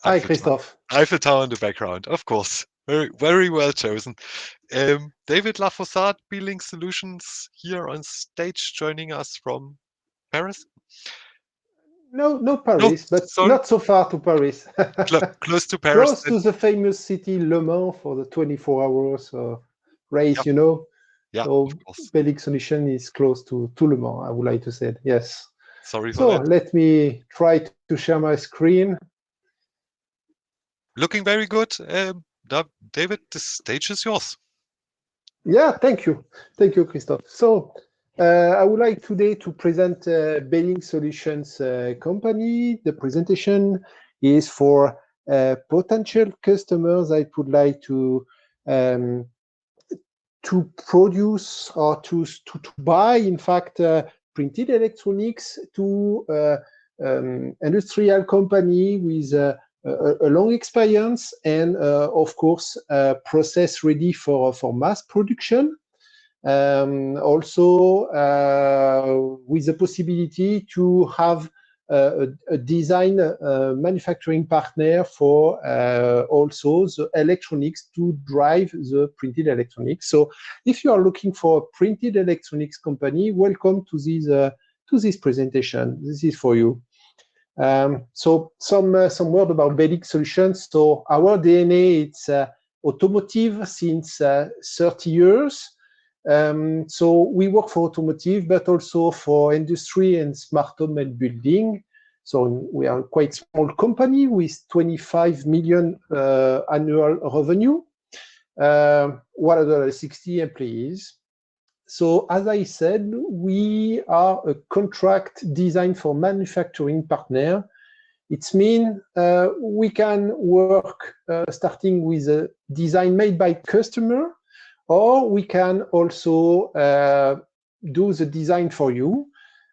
Hi, Christophe. Eiffel Tower in the background, of course. Very, very well chosen. David Lafourcade, BeLink Solutions, here on stage, joining us from Paris. No, Paris, but sorry. not so far to Paris. Close to Paris. Close to the famous city Le Mans for the 24 hours race, Yep. you know. Yeah, so of course. BeLink Solutions is close to Le Mans, I would like to say. Yes. Sorry for So that. let me try to share my screen. Looking very good. David, the stage is yours. Yeah, thank you. Thank you, Christophe. So I would like today to present BeLink Solutions company. The presentation is for potential customers I would like to produce or to buy, in fact, printed electronics to industrial company with a long experience and, of course, process ready for mass production. Also, with the possibility to have a design manufacturing partner for also the electronics to drive the printed electronics. So if you are looking for a printed electronics company, welcome to this presentation. This is for you. So some word about BeLink Solutions. So our DNA, it's automotive since 30 years. So we work for automotive, but also for industry and smart home and building. So we are a quite small company with 25 million annual revenue, 160 employees. So as I said, we are a contract design for manufacturing partner. It means we can work starting with a design made by customer, or we can also do the design for you.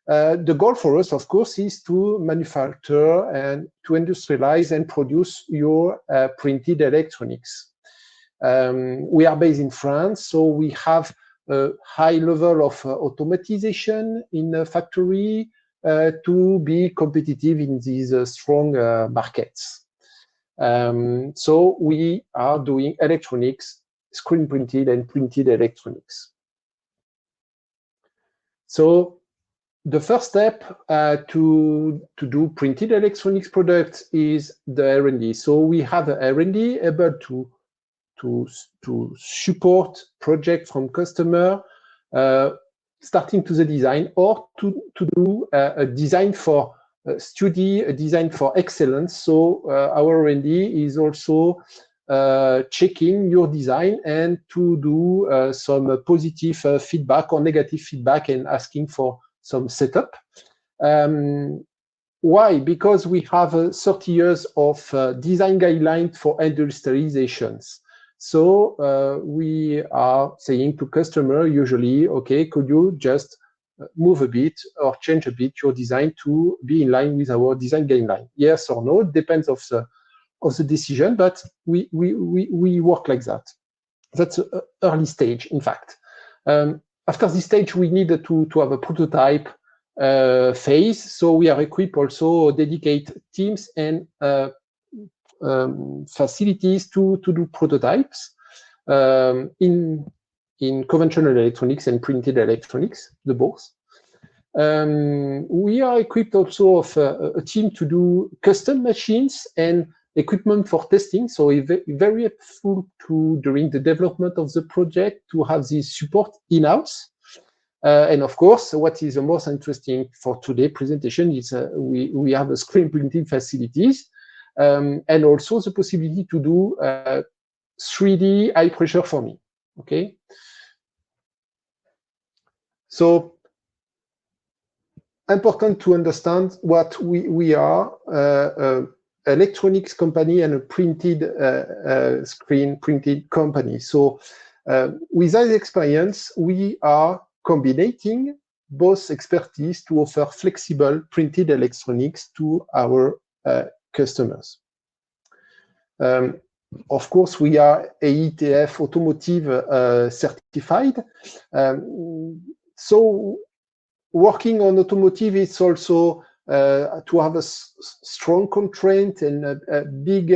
The goal for us, of course, is to manufacture and to industrialize and produce your printed electronics. We are based in France, so we have a high level of automatization in the factory to be competitive in these strong markets. So we are doing electronics, screen printed and printed electronics. So the first step to do printed electronics products is the R&D. So we have an R&D able to support project from customer, starting to the design, or to do a design for study, a design for excellence. So our R&D is also checking your design and to do some positive feedback or negative feedback and asking for some setup. Why? Because we have 30 years of design guidelines for industrializations. So we are saying to customer usually, okay, could you just move a bit or change a bit your design to be in line with our design guideline? Yes or no, depends of the decision, but we work like that. That's an early stage, in fact. After this stage, we need to have a prototype phase. So we are equipped also dedicated teams and facilities to do prototypes in conventional electronics and printed electronics, the both. We are equipped also of a team to do custom machines and equipment for testing. So very helpful during the development of the project to have this support in-house. And of course, what is the most interesting for today's presentation is we have a screen printing facilities and also the possibility to do 3D high pressure forming. Okay. So important to understand what we are, electronics company and a printed screen printed company. So with that experience, we are combining both expertise to offer flexible printed electronics to our customers. Of course, we are AITF automotive certified. So working on automotive is also to have a strong constraint and a big